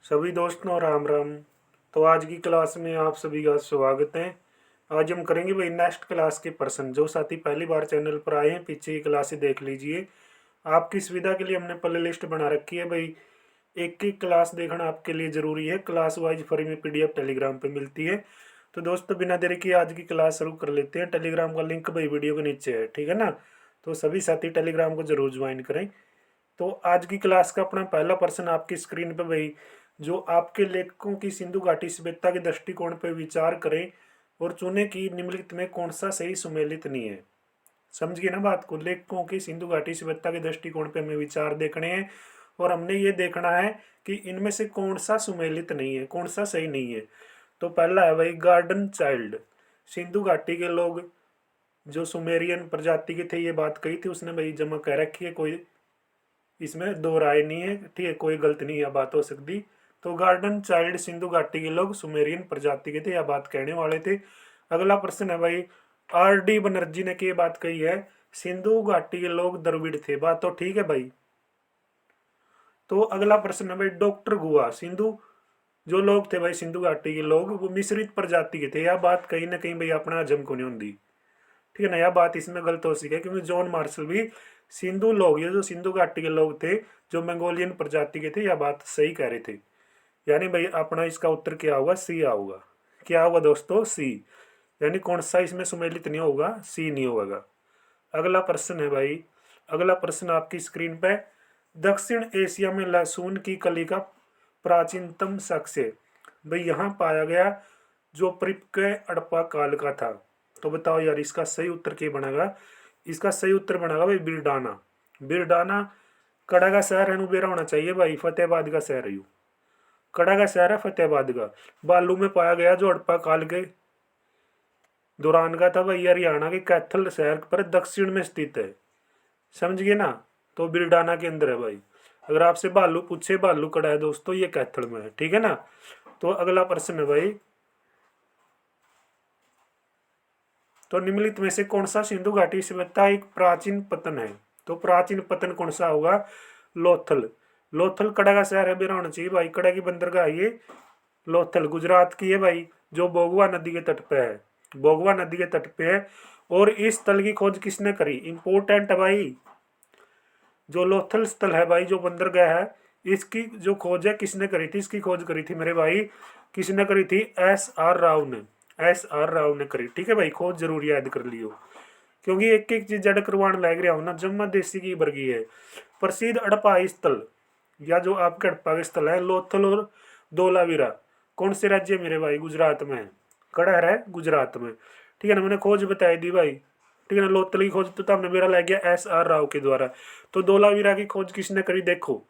सभी दोस्तों राम राम। तो आज की क्लास में आप सभी का स्वागत है। आज हम करेंगे भाई नेक्स्ट क्लास के प्रश्न। जो साथी पहली बार चैनल पर आए हैं पीछे की क्लासें देख लीजिए। आपकी सुविधा के लिए हमने प्ले लिस्ट बना रखी है भाई। एक एक क्लास देखना आपके लिए ज़रूरी है। क्लास वाइज फ्री में पीडीएफ टेलीग्राम पे मिलती है। तो दोस्तों बिना देरी के आज की क्लास शुरू कर लेते हैं। टेलीग्राम का लिंक भाई वीडियो के नीचे है, ठीक है ना। तो सभी साथी टेलीग्राम को जरूर ज्वाइन करें। तो आज की क्लास का अपना पहला प्रश्न आपकी स्क्रीन पे भाई, जो आपके लेखकों की सिंधु घाटी सभ्यता के दृष्टिकोण पर विचार करें और चुने कि निम्नलिखित में कौन सा सही सुमेलित नहीं है। समझ गए ना बात को। लेखकों की सिंधु घाटी सभ्यता के दृष्टिकोण पे हमें विचार देखने हैं और हमने ये देखना है कि इनमें से कौन सा सुमेलित नहीं है, कौन सा सही नहीं है। तो पहला है भाई गार्डन चाइल्ड। सिंधु घाटी के लोग जो सुमेरियन प्रजाति के थे, ये बात कही थी उसने भाई, जमा कह रखी है, कोई इसमें दो राय नहीं है, ठीक है, कोई गलत नहीं यह बात हो सकती। तो गार्डन चाइल्ड सिंधु घाटी के लोग सुमेरियन प्रजाति के थे, यह बात कहने वाले थे। अगला प्रश्न है भाई, आर डी बनर्जी ने क्या बात कही है, सिंधु घाटी के लोग द्रविड़ थे। बात तो ठीक है भाई। तो अगला प्रश्न है भाई, डॉक्टर गुहा, सिंधु जो लोग थे भाई सिंधु घाटी के लोग वो मिश्रित प्रजाति के थे। यह बात कहीं ना कहीं भाई अपना हजम को नहीं होती, ठीक है ना। यह बात इसमें गलत हो सके क्योंकि जॉन मार्शल भी सिंधु लोग, ये जो सिंधु घाटी के लोग थे जो मंगोलियन प्रजाति के थे, यह बात सही कह रहे थे। यानी भाई अपना इसका उत्तर क्या होगा, सी आऊगा। क्या होगा दोस्तों, सी। यानी कौन सा इसमें सुमेलित नहीं होगा, सी नहीं होगा। अगला प्रश्न है भाई, अगला प्रश्न आपकी स्क्रीन पे, दक्षिण एशिया में लहसुन की कली का प्राचीनतम साक्ष्य भाई यहाँ पाया गया जो परिपक्व हड़प्पा काल का था। तो बताओ यार इसका सही उत्तर क्या बनेगा। इसका सही उत्तर बनेगा भाई बिरडाना। बिरडाना कड़ा का शहर है, बेरा होना चाहिए भाई, फतेहाबाद का शहर है। कड़ा का शहर है फतेहाबाद का। बालू में पाया गया जो हड़प्पा काल के दौरान का था भाई, हरियाणा के कैथल शहर पर दक्षिण में स्थित है। समझ गए ना। तो बिरडाना के अंदर है भाई। अगर आपसे भालू पूछे, भालू कड़ा है दोस्तों, ये कैथल में है, ठीक है ना। तो अगला प्रश्न है भाई, तो निम्नलिखित में से कौन सा सिंधु घाटी सभ्यता एक प्राचीन पतन है। तो प्राचीन पतन कौन सा होगा, लोथल। लोथल कड़ा का शहर है, बेरा होना चाहिए भाई, कड़ा की बंदरगाह ये लोथल गुजरात की है भाई, जो बोगवा नदी के तट पे है। बोगवा नदी के तट पे है। और इस स्थल की खोज किसने करी, इंपोर्टेंट है भाई। जो लोथल स्थल है भाई, जो बंदरगाह है, इसकी जो खोज है किसने करी थी, इसकी खोज करी थी मेरे भाई, किसने करी थी, एस आर राव ने। एस आर राव ने करी, ठीक है भाई। खोज जरूर याद कर लियो क्योंकि एक एक चीज जड़ करवाने लग रहा हूं ना, जम्मा देसी की वर्गी है। प्रसिद्ध हड़प्पा स्थल या जो आपके हड़प्पा के स्थल है लोथल और धोलावीरा, कौन से राज्य मेरे भाई, गुजरात में है। कड़ा है गुजरात में, ठीक है ना। मैंने खोज बताई दी भाई, ठीक है ना। लोथल की खोज तो हमने मेरा लग गया एस आर राव के द्वारा। तो धोलावीरा की खोज किसने करी, देखो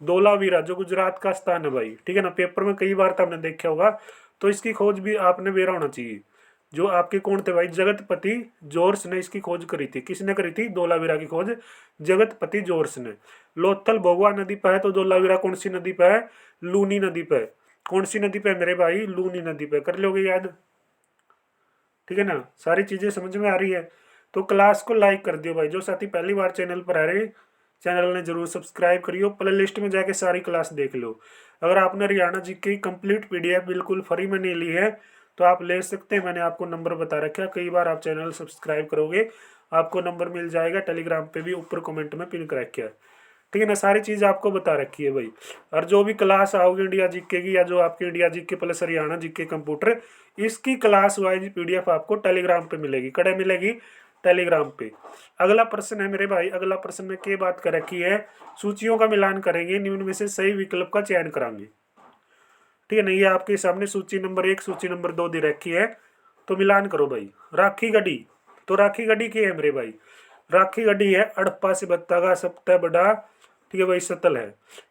धोलावीरा जो गुजरात का स्थान है भाई, ठीक है ना। पेपर में कई बार तो हमने देखा होगा। तो इसकी खोज भी आपने बेरा होना चाहिए। जो आपके कौन थे भाई, जगतपति जोर्स ने इसकी खोज करी थी। किसने करी थी, धोलावीरा की खोज जगतपति जोर्स ने। लोथल भोगवा नदी पर है, तो धोलावीरा कौन सी नदी पर है, लूनी नदी पर। कौन सी नदी पे मेरे भाई, लूनी नदी पे। कर लोगे याद, ठीक है ना। सारी चीजें समझ में आ रही है। तो क्लास को लाइक कर दियो भाई। जो साथी पहली बार चैनल पर आ रहे, चैनल ने जरूर सब्सक्राइब करियो। प्ले लिस्ट में जाके सारी क्लास देख लो। अगर आपने हरियाणा जी की कंप्लीट पीडीएफ बिल्कुल फ्री में नहीं ली है तो आप ले सकते हैं। मैंने आपको नंबर बता रखा है, कई बार आप चैनल सब्सक्राइब करोगे आपको नंबर मिल जाएगा। टेलीग्राम पे भी ऊपर कमेंट में पिन कर रखा है, ठीक है ना। सारी चीज़ आपको बता रखी है भाई। और जो भी क्लास आओगी इंडिया जीके की या जो आपकी India GK plus Haryana GK computer, इसकी क्लास वाइज पीडीएफ आपको टेलीग्राम पे मिलेगी। कड़े मिलेगी टेलीग्राम पे। अगला प्रश्न है मेरे भाई, अगला प्रश्न में क्या बात कर रखी है, सूचियों का मिलान करेंगे, निम्न में से सही विकल्प का चयन कराएंगे, ठीक है ना। ये आपके सामने सूची नंबर 1 सूची नंबर 2 दे रखी है। तो मिलान करो भाई। राखी गढ़ी, तो राखी गढ़ी क्या है मेरे भाई, राखी गढ़ी है हड़प्पा सभ्यता का सबसे बड़ा, ठीक है भाई, स्थल है।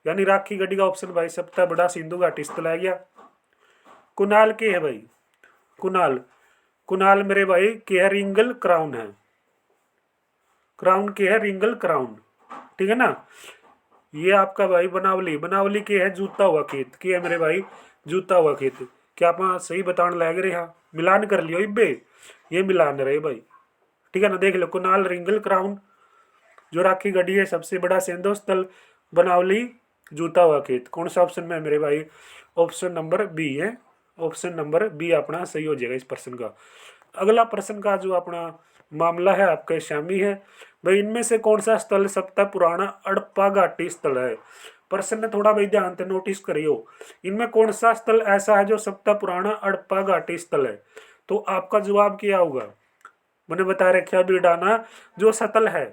यानी राखी गढ़ी का ऑप्शन भाई सबसे बड़ा सिंधु घाटी स्थल आ गया। कुनाल के है भाई, कुनाल, कुनाल मेरे भाई के है रिंगल क्राउन है। क्राउन के है रिंगल क्राउन, ठीक है ना। ये आपका भाई बनावली, बनावली के है जूता हुआ खेत, के है मेरे भाई जूता हुआ खेत। क्या आप सही बताने लग रहे हैं, मिलान कर लियो इब्बे, ये मिलान रहे भाई, ठीक है ना। देख लो कुनाल रिंगल क्राउन, जो राखी गढ़ी है सबसे बड़ा सेंधो स्थल, बनावली जूता हुआ खेत। कौन सा ऑप्शन में है मेरे भाई? ऑप्शन नंबर बी है। ऑप्शन नंबर बी अपना सही हो जाएगा इस प्रश्न का। अगला प्रश्न का जो अपना मामला है आपका शामी है भाई, इनमें से कौन सा स्थल सबसे पुराना अड़प्पा घाटी स्थल है? प्रश्न थोड़ा भाई ध्यान से नोटिस करियो, इनमें कौन सा स्थल ऐसा है जो सबसे पुराना अड़प्पा घाटी स्थल है? तो आपका जवाब क्या होगा? मैंने बता रखा बिरडाना जो सतल है।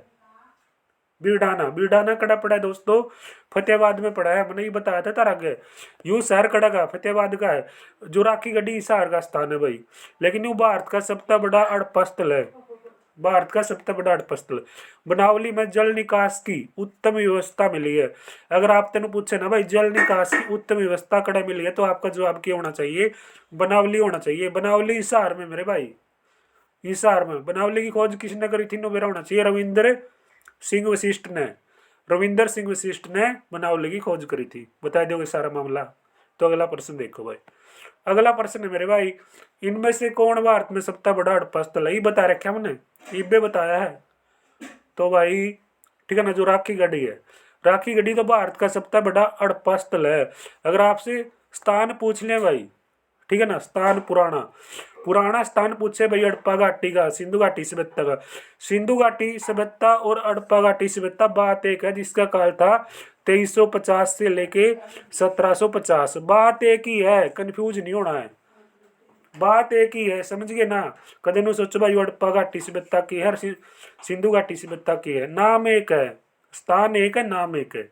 बिरडाना, बिरडाना कड़ा पड़ा है दोस्तों, फतेहाबाद में पड़ा है। मैंने ये बताया था तार आगे, यू शहर कड़ा का फतेहाबाद का है। जो राखी गढ़ी शहर का स्थान है भाई, लेकिन यू भारत का सबसे बड़ा हड़प्पा स्थल है। भारत का सबसे बड़ा हड़प्पा स्थल। बनावली में जल निकास की उत्तम व्यवस्था मिली है। अगर आप तेन पूछे ना भाई जल निकास की उत्तम व्यवस्था कड़ा मिली है, तो आपका जवाब क्या होना चाहिए? बनावली होना चाहिए। बनावली हिसार में मेरे भाई, हिसार में। बनावली की खोज किसने करी थी? मेरा होना चाहिए रविंद्र सिंह वशिष्ठ ने। रविंदर सिंह वशिष्ठ ने बनावली की खोज करी थी। बता दोगे सारा मामला? तो अगला प्रश्न देखो भाई। अगला प्रश्न है मेरे भाई, इनमें से कौन भारत में सबसे बड़ा हड़प्पा स्थल है? ये बता रखा हमने, इबे बताया है। तो भाई ठीक है ना, जो राखी गढ़ी है, राखी गढ़ी तो भारत का सबसे बड़ा हड़प्पा स्थल है। अगर आपसे स्थान पूछ ले भाई, ठीक है ना, स्थान पुराना पुराना स्थान पूछे भाई हड़प्पा घाटी का, सिंधु घाटी सभ्यता का। सिंधु घाटी सभ्यता और हड़प्पा घाटी सभ्यता बात एक है, जिसका काल था 2350 से लेके 1750। बात एक ही है, कंफ्यूज नहीं होना है। बात एक ही है, समझ गए ना? कदे नु सोचो भाई हड़प्पा घाटी सभ्यता की है, सिंधु घाटी सभ्यता की है। नाम एक है, स्थान एक है, नाम एक है।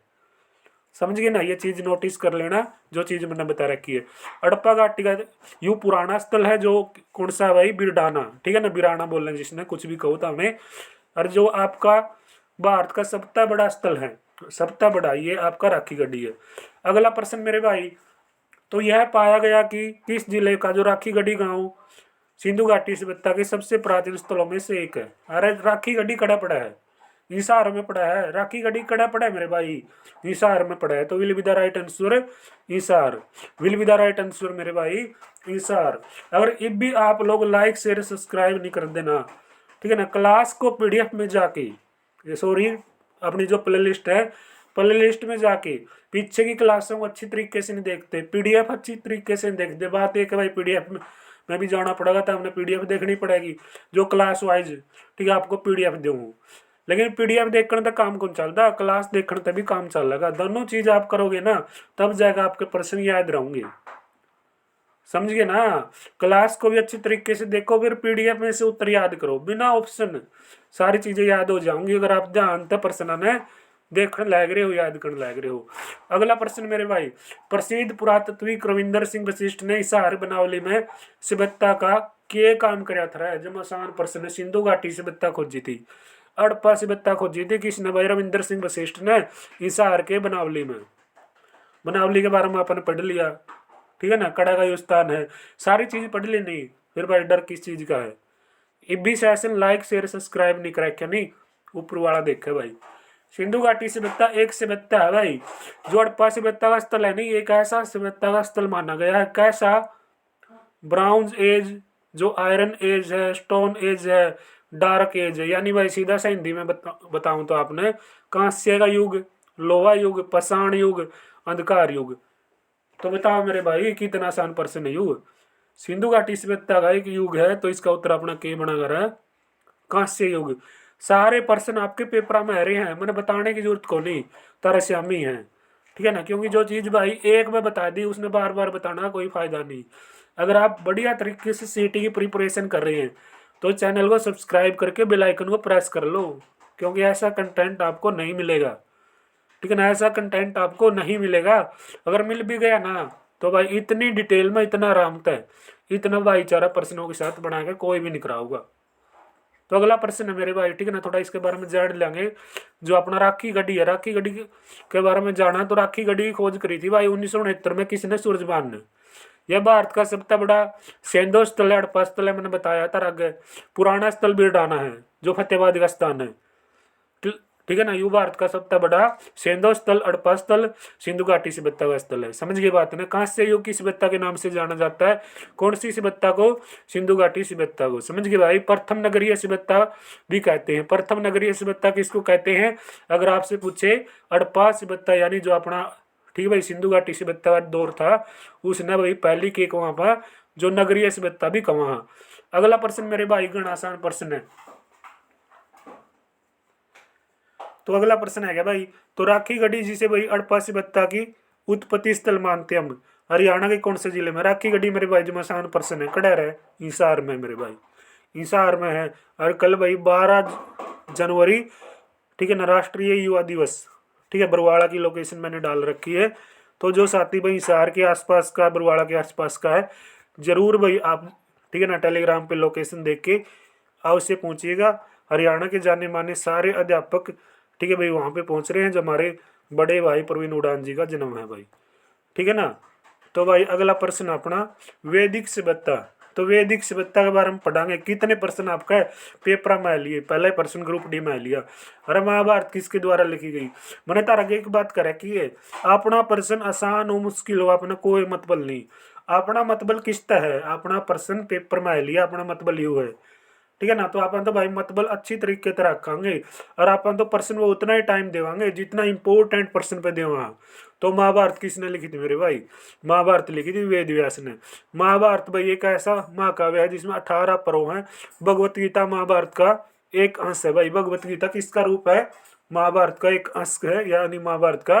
समझ गए ना? ये चीज नोटिस कर लेना जो चीज मैंने बता रखी है। हड़प्पा घाटी का यू पुराना स्थल है, जो कौन सा है भाई? बिरडाना, ठीक है ना, बिराना बोल रहे हैं जिसने, कुछ भी कहो तो हमें। और जो आपका भारत का सबसे बड़ा स्थल है, सबसे बड़ा, ये आपका राखी गढ़ी है। अगला प्रश्न मेरे भाई, तो यह पाया गया कि किस जिले का जो राखी गढ़ी गांव सिंधु घाटी सभ्यता के सबसे प्राचीन स्थलों में से एक है? अरे राखी गढ़ी कड़ा पड़ा है, हिसार में पड़ा है। राखी गढ़ी कड़ा पड़ा है मेरे भाई, हिसार में पड़ा है। तो will be the right answer Hisar, will be the right answer मेरे भाई हिसार। अगर इब भी आप लोग लाइक शेयर सब्सक्राइब नहीं कर देना, ठीक है ना, क्लास को पीडीएफ में जाके, सॉरी अपनी जो प्ले लिस्ट है, प्ले लिस्ट में जाके पीछे की क्लासों को अच्छी तरीके से नहीं देखते, पीडीएफ अच्छी तरीके से नहीं देखते। बात एक है भाई, पीडीएफ में भी जाना पड़ेगा, तो हमने पीडीएफ देखनी पड़ेगी जो क्लास वाइज, ठीक है, आपको पीडीएफ दूँ। लेकिन पीडीएफ देखने तक काम कौन चलता, क्लास देखने तक भी काम चलेगा। दोनों चीज आप करोगे ना, तब जाएगा आपके प्रश्न याद रहेंगे। समझ गए ना? क्लास को भी अच्छी तरीके से देखो, फिर पीडीएफ में से उत्तर याद करो, बिना ऑप्शन सारी चीजें याद हो जाऊंगी अगर आप ध्यान से प्रश्न ने देखने लग रहे हो, याद करने लग रहे हो। अगला प्रश्न मेरे भाई, प्रसिद्ध पुरातत्विक रविंदर सिंह वशिष्ठ ने हिसार बनावली में सभ्यता का के काम कराया था? जब आसान प्रश्न, सिंधु घाटी सभ्यता खोजी थी, हड़प्पा सभ्यता खोजी थी किसने भाई? रविंदर सिंह वशिष्ठ ने हिसार के बनावली में। बनावली के बारे में अपन पढ़ लिया, ठीक है ना, कड़ा का स्थान है, सारी चीज पढ़ लेनी। फिर भाई डर किस चीज का है? इब भी सेशन लाइक शेयर सब्सक्राइब नहीं करा क्या? नहीं, ऊपर वाला देखे भाई। सिंधु घाटी सभ्यता एक सभ्यता है भाई, जो हड़प्पा सभ्यता का स्थल है नहीं, एक ऐसा सभ्यता का स्थल माना गया है। कैसा? ब्राउन्ज एज, जो आयरन एज है, स्टोन एज है, डार्क एज है। यानी भाई सीधा सा हिंदी में बताऊं तो आपने, कांस्य का युग, लोहा युग, पाषाण युग, अंधकार युग। तो बताओ मेरे भाई कितना आसान प्रश्न है। युग सिंधु घाटी सभ्यता का एक युग है, तो इसका उत्तर अपना के बना कर है? कांस्य युग। सारे प्रश्न आपके पेपर में आ रहे हैं, मैंने बताने की जरूरत को नहीं, तरस्यामी है, ठीक है ना, क्योंकि जो चीज भाई एक में बता दी उसने बार बार बताना कोई फायदा नहीं। अगर आप बढ़िया तरीके से सीटी की प्रिपरेशन कर रहे हैं, तो चैनल को सब्सक्राइब करके बेल आइकन को प्रेस कर लो, क्योंकि ऐसा कंटेंट आपको नहीं मिलेगा, ठीक है ना, ऐसा कंटेंट आपको नहीं मिलेगा। अगर मिल भी गया ना, तो भाई इतनी डिटेल में, इतना आराम तय, इतना भाईचारा प्रश्नों के साथ बना के कोई भी नहीं कराऊगा। तो अगला प्रश्न है मेरे भाई, ठीक है ना, थोड़ा इसके बारे में जान लेंगे। जो अपना राखी गढ़ी है, राखी गढ़ी के बारे में जाना, तो राखी गढ़ी की खोज करी थी भाई 1969 में किसने? सूरजबान ने। यह भारत का सबसे बड़ा सैंधव स्थल है, हड़प्पा स्थल है, मैंने बताया था आगे। पुराना स्थल बिरडाना है, जो फतेहाबाद का स्थान है, ठीक है ना। यू भारत का सबसे बड़ा सैंधव स्थल, हड़प्पा स्थल, सिंधु घाटी सभ्यता का स्थल है। समझ गए बात ने? कांस्य युग की सभ्यता के नाम से जाना जाता है, कौन सी सभ्यता को? सिंधु घाटी सभ्यता को। समझ गए भाई? प्रथम नगरीय सभ्यता भी कहते हैं। प्रथम नगरीय सभ्यता किसको कहते हैं? अगर आपसे पूछे हड़प्पा सभ्यता, यानी जो अपना ठीक है भाई, सिंधु घाटी सभ्यता का दौर था, उसने भाई पहली केक वहां पर जो नगरीय सभ्यता भी कहा। अगला प्रश्न मेरे भाई गण आसान प्रश्न है। तो अगला प्रश्न है क्या भाई, तो राखी गढ़ी जिसे भाई हड़प्पा सभ्यता की उत्पत्ति स्थल मानते हम, हरियाणा के कौन से जिले में? राखी गढ़ी मेरे भाई जो आसान प्रश्न है, कड़र है, हिसार में मेरे भाई, हिसार में है। और कल भाई 12 जनवरी, ठीक है ना, राष्ट्रीय युवा दिवस, ठीक है, बरवाड़ा की लोकेशन मैंने डाल रखी है। तो जो साथी भाई हिसार के आसपास का, बरवाड़ा के आसपास का है, जरूर भाई आप, ठीक है ना, टेलीग्राम पे लोकेशन देख के अवश्य पहुंचिएगा। हरियाणा के जाने माने सारे अध्यापक, ठीक है भाई, वहाँ पे पहुंच रहे हैं, जो हमारे बड़े भाई प्रवीण उड़ान जी का जन्म है भाई, ठीक है ना। तो भाई अगला प्रश्न अपना वैदिक सभ्यता। तो वैदिक सभ्यता के बारे में पढ़ांगे। कितने प्रश्न आपका है पेपर में लिए? पहला ही प्रश्न ग्रुप डी में लिया। अरे महाभारत किसके द्वारा लिखी गई? मैंने तारा एक बात करे कि है, अपना प्रश्न आसान हो मुश्किल हो अपना कोई मतलब नहीं, अपना मतलब किसता है, अपना प्रश्न पेपर में लिया, अपना मतलब यू है, ठीक है ना। तो अपन तो भाई मतलब अच्छी तरीके से रखेंगे, और अपन तो प्रश्न वो उतना ही टाइम देवांगे जितना इंपॉर्टेंट प्रश्न पे देवा। तो महाभारत किसने लिखी थी मेरे भाई? महाभारत लिखी थी वेद व्यास ने। महाभारत भाई एक ऐसा महाकाव्य है जिसमें 18 पर्व हैं। भगवत गीता महाभारत का एक अंश है भाई। भगवत गीता किसका रूप है? महाभारत का एक अंश है, यानी महाभारत का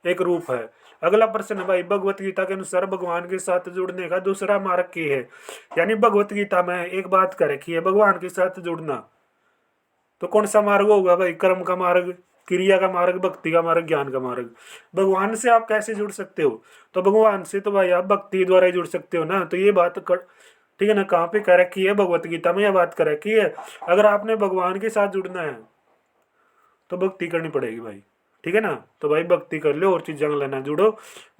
एक रूप है। अगला प्रश्न है भाई, भगवत गीता के अनुसार भगवान के साथ जुड़ने का दूसरा मार्ग क्या है? यानी भगवत गीता में एक बात कर रखी है, भगवान के साथ जुड़ना। तो कौन सा मार्ग होगा भाई? कर्म का मार्ग, क्रिया का मार्ग, भक्ति का मार्ग, ज्ञान का मार्ग। भगवान से आप कैसे जुड़ सकते हो? तो भगवान से तो भाई आप भक्ति द्वारा ही जुड़ सकते हो ना। तो ये बात ठीक है ना, कहाँ पे कह रखी है? भगवत गीता में यह बात कर रखी है। अगर आपने भगवान के साथ जुड़ना है तो भक्ति करनी पड़ेगी भाई, ठीक है ना। तो भाई भक्ति कर लो और चीज़ें लेना, जुड़ो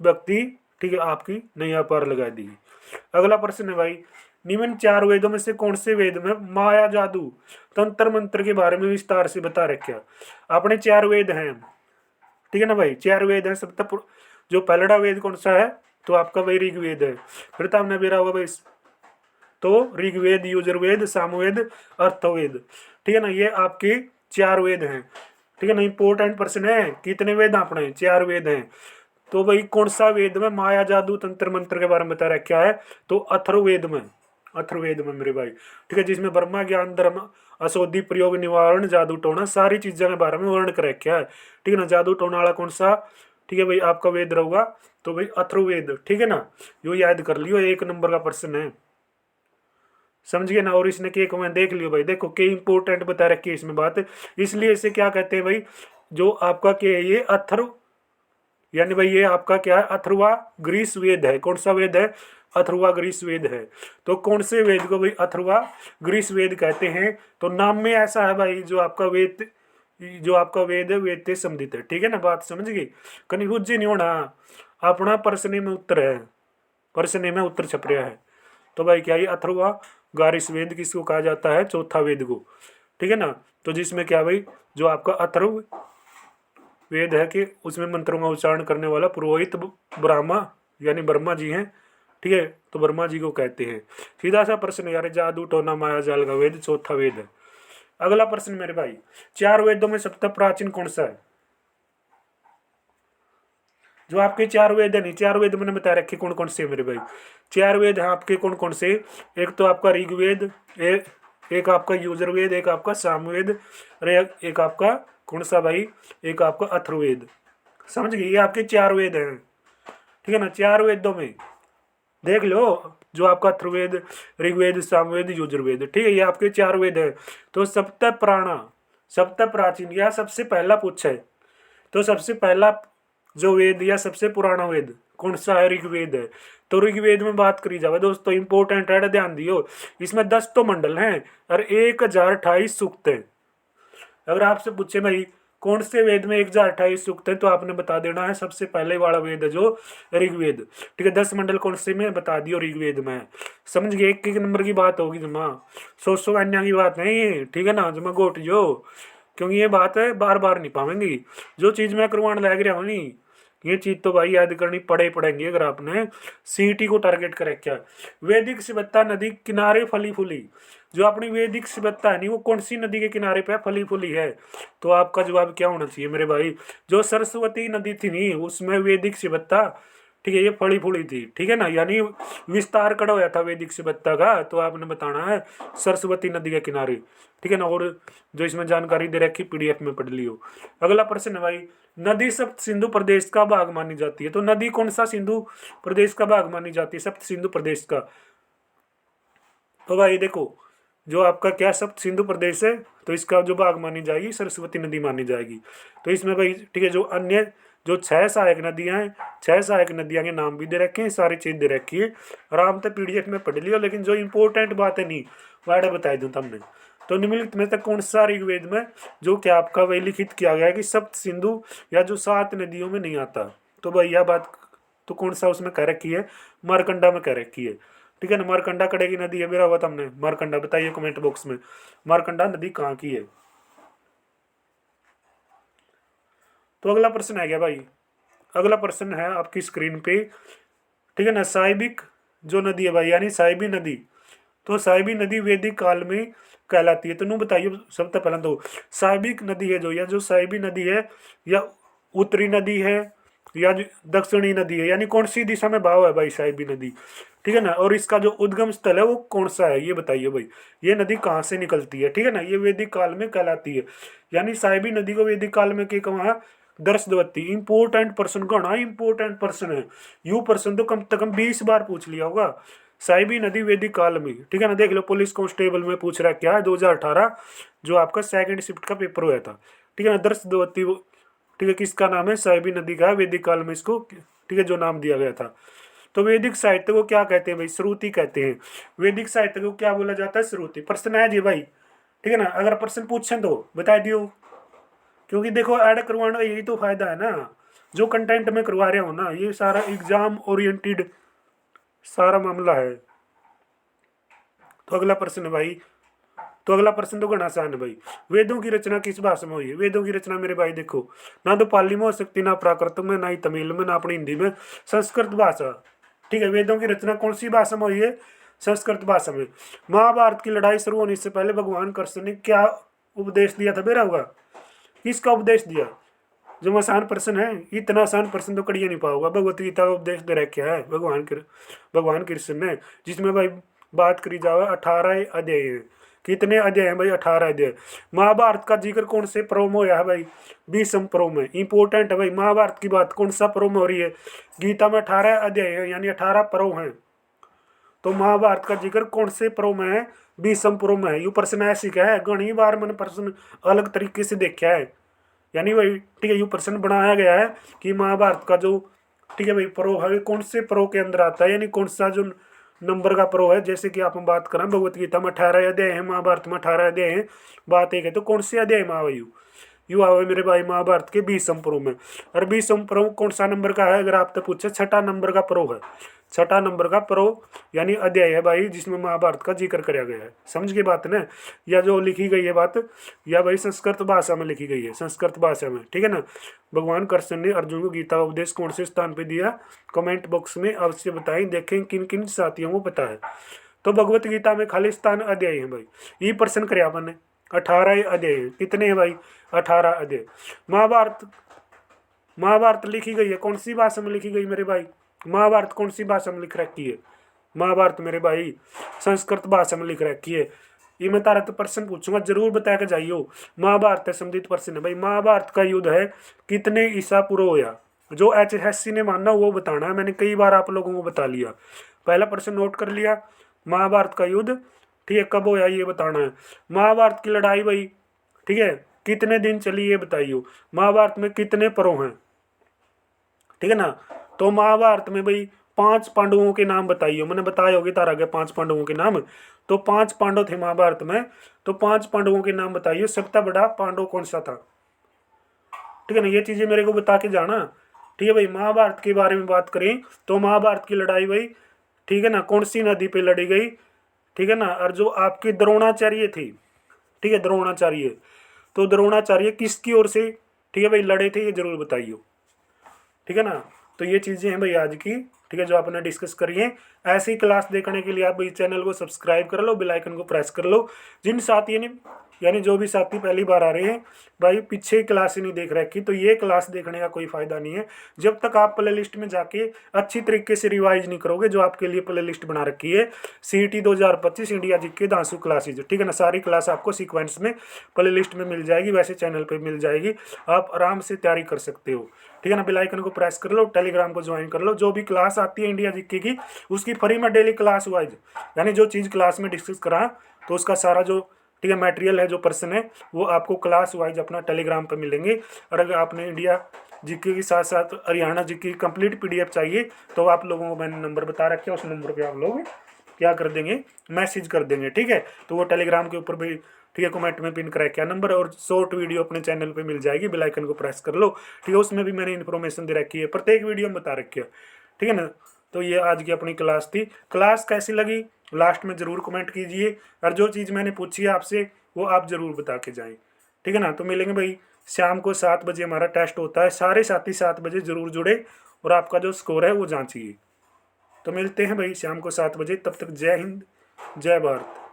भक्ति, ठीक है, आपकी नैया पार लगा दी। अगला प्रश्न है भाई, निम्न 4 वेदों में से कौन से वेद में माया जादू तंत्र मंत्र के बारे में विस्तार से बता रखा? अपने 4 वेद हैं, ठीक है ना भाई, 4 वेद हैं। सब तक जो पहला वेद कौन सा है? तो आपका भाई ऋग्वेद है। फिर तो हमने बेरा होगा भाई, तो ऋग्वेद, यजुर्वेद, सामवेद, अर्थवेद, ठीक है ना, ये आपके 4 वेद हैं, ठीक है ना। इंपॉर्टेंट प्रश्न है, कितने वेद अपने? 4 वेद हैं। तो भाई कौन सा वेद में माया जादू तंत्र मंत्र के बारे में बता रखा है? तो अथर्ववेद में, अथर्ववेद में मेरे भाई, ठीक है, जिसमें ब्रह्मा ज्ञान धर्म अशोधि प्रयोग निवारण जादू टोना सारी चीज़ों के बारे में वर्ण कर रखा है, ठीक है ना। जादू टोना वाला कौन सा, ठीक है भाई, आपका वेद रहूगा तो भाई अथर्ववेद, ठीक है ना। यो याद कर लियो, 1 नंबर का प्रश्न है, समझ गए ना। और इसने के कमेंट देख लियो भाई, देखो के इंपॉर्टेंट बता रखी है इसमें बात, इसलिए इसे क्या कहते हैं भाई, जो आपका के है ये अथर्व, यानी भाई ये आपका क्या है? अथर्वा ग्रीस वेद है। कौन सा वेद है? अथर्वा ग्रीस वेद है। तो कौन से वेद को भाई अथर्वा ग्रीस वेद कहते हैं? तो नाम में ऐसा है भाई, जो आपका वेद, जो आपका वेद है वेद से संबंधित है, ठीक है ना। बात समझ गई? कहीं हुज्जे नहीं होना, अपना प्रश्न में उत्तर है, प्रश्न में उत्तर छप रहा है। तो भाई क्या ये अथर्वा गारिस वेद किसको कहा जाता है? चौथा वेद को, ठीक है ना। तो जिसमें क्या भाई, जो आपका अथर्व वेद है कि उसमें मंत्रों का उच्चारण करने वाला पुरोहित ब्रह्मा, यानी ब्रह्मा जी हैं, ठीक है। तो ब्रह्मा जी को कहते हैं। सीधा सा प्रश्न यार, जादू टोना माया जाल का वेद चौथा वेद है। अगला प्रश्न मेरे भाई, 4 वेदों में सबसे प्राचीन कौन सा है? जो आपके 4 वेद है नहीं, 4 वेद मैंने बता रखे कौन कौन से मेरे भाई। 4 वेद हैं आपके कौन कौन से? एक तो आपका ऋग्वेद, एक आपका यजुर्वेद, एक आपका सामवेद, और एक आपका कौन सा भाई? एक आपका अथर्ववेद। समझ गए? ये आपके 4 वेद हैं, ठीक है ना। 4 वेदों में देख लो, जो आपका अथर्ववेद, ऋग्वेद, सामवेद, यजुर्वेद, ठीक है, ये आपके 4 वेद हैं। तो सप्त प्राणा, सप्त प्राचीन, या सबसे पहला पूछा है, तो सबसे पहला जो वेद या सबसे पुराना वेद कौन सा है? ऋग्वेद है। तो ऋग्वेद में बात करी जाए दोस्तों, इंपॉर्टेंट है, ध्यान दियो, इसमें 10 तो मंडल हैं और 1028 सूक्त हैं। अगर आपसे पूछे भाई कौन से वेद में 1028 सूक्त है, तो आपने बता देना है सबसे पहले वाला वेद है जो ऋग्वेद, ठीक है। 10 मंडल कौन से में बता दियो ऋग्वेद में। समझ गए? 1 नंबर की बात होगी जमा, 100 अन्य की बात नहीं, ठीक है ना। जमा गोट जो, क्योंकि ये बात है बार बार नहीं पावेंगी, जो चीज़ मैं करवाने लग रहा हूँ नहीं, ये चीज तो भाई याद करनी पड़ेगी अगर आपने सीटी को टारगेट करे। क्या वैदिक सभ्यता नदी किनारे फली फूली, जो अपनी वैदिक सभ्यता है नहीं वो कौन सी नदी के किनारे पे फली फूली है? तो आपका जवाब क्या होना चाहिए मेरे भाई? जो सरस्वती नदी थी नहीं उसमें वैदिक सभ्यता, ठीक है, ये फली फूली थी, ठीक है ना, यानी विस्तार कड़ा होया था वैदिक सभ्यता का। तो आपने बताना है सरस्वती नदी के किनारे, ठीक है ना। और जो इसमें जानकारी दे रखी पीडीएफ में पढ़ लियो। अगला प्रश्न है भाई, नदी सप्त सिंधु प्रदेश का भाग मानी जाती है। तो नदी कौन सा सिंधु प्रदेश का भाग मानी जाती है? सप्त सिंधु प्रदेश का। तो भाई देखो, जो आपका क्या सप्त सिंधु प्रदेश है, तो इसका जो भाग मानी जाएगी सरस्वती नदी मानी जाएगी। तो इसमें भाई ठीक है, जो अन्य जो 6 सहायक नदियां हैं, 6 सहायक नदियां के नाम भी दे रखे हैं, सारी चीज दे रखी है, आराम से पीडीएफ में पढ़ लियो। लेकिन जो इंपॉर्टेंट बात है नहीं वाड़ा बता दूं तुमने। तो निम्नलिखित में से कौन सा ऋग्वेद में जो क्या आपका वही लिखित किया गया है कि सप्त सिंधु या जो 7 नदियों में नहीं आता? तो भाई यह बात तो कौन सा उसमें कह रखी है? मारकंडा में कह रखी है, ठीक है ना। मारकंडा कड़े की नदी है मेरा हुआ तुमने मारकंडा बताइए कमेंट बॉक्स में, मारकंडा नदी कहाँ की है? तो अगला प्रश्न है क्या भाई, अगला प्रश्न है आपकी स्क्रीन पे, ठीक है ना। साइबिक जो नदी है भाई यानी साइबी नदी, तो साइबी नदी वैदिक काल में कहलाती है। तो नू बताइए सबसे पहले तो साइबिक नदी है जो, या जो साइबी नदी है, या उत्तरी नदी है या जो दक्षिणी नदी है, यानी कौन सी दिशा में बहाव है भाई साइबी नदी, ठीक है ना। और इसका जो उद्गम स्थल है वो कौन सा है ये बताइए भाई, ये नदी कहाँ से निकलती है, ठीक है ना। ये वैदिक काल में कहलाती है, यानी साइबी नदी को वैदिक काल में के कहा दर्शवती। इंपोर्टेंट पर्सन घना इंपोर्टेंट पर्सन है, यू पर्सन तो कम से कम 20 बार पूछ लिया होगा। साइबी नदी वैदिक काल में, ठीक है ना। देख लो पुलिस कांस्टेबल में पूछ रहा क्या है 2018 जो आपका सेकंड शिफ्ट का पेपर हुआ था, ठीक है ना। दर्शवती ठीक है किसका नाम है? साइबी नदी का है, वैदिक काल में इसको ठीक है जो नाम दिया गया था। तो वैदिक साहित्य को क्या कहते हैं भाई? श्रुति कहते हैं। वैदिक साहित्य को क्या बोला जाता है? श्रुति। प्रश्न है जी भाई, ठीक है ना। अगर प्रश्न पूछें तो बता दियो, क्योंकि देखो ऐड करवाना यही तो फायदा है ना, जो कंटेंट में करवा रहे हो ना, ये सारा एग्जाम ओरिएंटेड सारा मामला है। तो अगला प्रश्न है भाई, तो अगला प्रश्न तो घना आसान है भाई, वेदों की रचना किस भाषा में हुई है? वेदों की रचना मेरे भाई देखो, ना तो पाली में हो सकती, ना प्राकृत में, ना ही तमिल में, ना अपनी हिंदी में, संस्कृत भाषा, ठीक है। वेदों की रचना कौन सी भाषा में हुई है? संस्कृत भाषा में। महाभारत की लड़ाई शुरू होने से पहले भगवान कृष्ण ने क्या उपदेश दिया था बेरा होगा? किसका उपदेश दिया? जो आसान प्रश्न है, इतना आसान प्रश्न तो कड़िए नहीं पाओगा। भगवत गीता का उपदेश दे रखा है भगवान कृष्ण ने, जिसमें भाई बात करी जाए 18 अध्याय है। कितने अध्याय हैं भाई? 18 अध्याय। महाभारत का जिक्र कौन से पर्व में होया है भाई? 20 पर्व में। इंपोर्टेंट है भाई, महाभारत की बात कौन सा पर्व में हो रही है? गीता में 18 अध्याय है यानी 18 पर्व हैं। तो महाभारत का जिक्र कौन से पर्व में है? 20 पर्व में है। यू प्रश्न ऐसी क्या है, घनी बार मैंने प्रश्न अलग तरीके से देखा है, यानी भाई ठीक है यू प्रश्न बनाया गया है कि महाभारत का जो ठीक है भाई पर्व है कौन से पर्व के अंदर आता है, यानी कौन सा जो नंबर का पर्व है। जैसे कि आप बात करें भगवत गीता में 18 अध्याय है, महाभारत में 18 अध्याय है, बात एक है तो कौन से अध्याय में आवे यू आवे मेरे भाई? महाभारत के 20 पर्व में। और 20 पर्व कौन सा नंबर का है? अगर आपसे पूछे 6ठा नंबर का पर्व है, 6ठा नंबर का पर्व यानी अध्याय है भाई जिसमें महाभारत का जिक्र कराया गया है। समझ के बात ना, या जो लिखी गई है बात या भाई संस्कृत भाषा में लिखी गई है, संस्कृत भाषा में, ठीक है ना। भगवान कृष्ण ने अर्जुन को गीता का उपदेश कौन से स्थान पे दिया? कमेंट बॉक्स में अवश्य बताएं, देखें किन किन साथियों को पता है। तो भगवत गीता में खाली स्थान अध्याय है भाई, ये प्रश्न करे आपने। 18 अध्याय कितने हैं भाई? 18 अध्याय। महाभारत लिखी गई है कौन सी भाषा में लिखी गई मेरे भाई? महाभारत कौन सी भाषा में लिख रखी है? महाभारत मेरे भाई संस्कृत भाषा में लिख रखी है। ये मैं तारा तो प्रश्न पूछूंगा, जरूर बता के जाइयो। महाभारत संबंधित प्रश्न है भाई। महाभारत का युद्ध है कितने ईसा पूर्व होया? जो HSC ने माना वो बताना है, मैंने कई बार आप लोगों को बता लिया। पहला प्रश्न नोट कर लिया, महाभारत का युद्ध ठीक है कब होया ये बताना है। महाभारत की लड़ाई भाई ठीक है कितने दिन चली ये बताइयो। महाभारत में कितने पर्व हैं, ठीक है ना। तो महाभारत में भाई 5 पांडवों के नाम बताइए। मैंने बताया होगी तारा के 5 पांडवों के नाम, तो 5 पांडव थे महाभारत में, तो 5 पांडवों के नाम बताइए। सबसे बड़ा पांडव कौन सा था, ठीक है ना। ये चीजें मेरे को बता के जाना, ठीक है भाई। महाभारत के बारे में बात करें तो महाभारत की लड़ाई भाई ठीक है ना कौन सी नदी पे लड़ी गई, ठीक है ना। और जो आपके द्रोणाचार्य थी, ठीक है द्रोणाचार्य, तो द्रोणाचार्य किसकी ओर से ठीक है भाई लड़े थे ये जरूर बताइए। ठीक है ना। तो ये चीज़ें हैं भाई आज की, ठीक है, जो आपने डिस्कस करी है। ऐसी क्लास देखने के लिए आप भाई चैनल को सब्सक्राइब कर लो, बेल आइकन को प्रेस कर लो। जिन साथी ने यानी जो भी साथी पहली बार आ रहे हैं भाई, पीछे क्लास ही नहीं देख रखी, तो ये क्लास देखने का कोई फायदा नहीं है जब तक आप प्ले लिस्ट में जाके अच्छी तरीके से रिवाइज नहीं करोगे। जो आपके लिए प्ले लिस्ट बना रखी है CET 2025 इंडिया जीके दांसू क्लासेज, ठीक है ना, सारी क्लास आपको सीक्वेंस में प्ले लिस्ट में मिल जाएगी, वैसे चैनल पे मिल जाएगी, आप आराम से तैयारी कर सकते हो, ठीक है ना। बेल आइकन को प्रेस कर लो, टेलीग्राम को ज्वाइन कर लो। जो भी क्लास आती है इंडिया जीके की उसकी फ्री में डेली क्लास वाइज, यानी जो चीज़ क्लास में डिस्कस करा तो उसका सारा जो, ठीक है, मटेरियल है, जो पर्सन है, वो आपको क्लास वाइज अपना टेलीग्राम पे मिलेंगे। और अगर आपने इंडिया जीके के साथ साथ हरियाणा जीके की कंप्लीट PDF चाहिए तो आप लोगों को मैंने नंबर बता रखे है, उस नंबर पे आप लोग क्या कर देंगे, मैसेज कर देंगे, ठीक है। तो वो टेलीग्राम के ऊपर भी, ठीक है, कमेंट में पिन करा क्या नंबर, और शॉर्ट वीडियो अपने चैनल पे मिल जाएगी, बेल आइकन को प्रेस कर लो, ठीक है। उसमें भी मैंने इन्फॉर्मेशन दे रखी है, प्रत्येक वीडियो में बता रखी है, ठीक है ना। तो ये आज की अपनी क्लास थी। क्लास कैसी लगी लास्ट में ज़रूर कमेंट कीजिए, और जो चीज़ मैंने पूछी है आपसे वो आप ज़रूर बता के जाएँ, ठीक है ना। तो मिलेंगे भाई शाम को 7 बजे हमारा टेस्ट होता है, सारे साथी 7 बजे ज़रूर जुड़े और आपका जो स्कोर है वो जांचिए। तो मिलते हैं भाई शाम को 7 बजे, तब तक जय हिंद, जय भारत।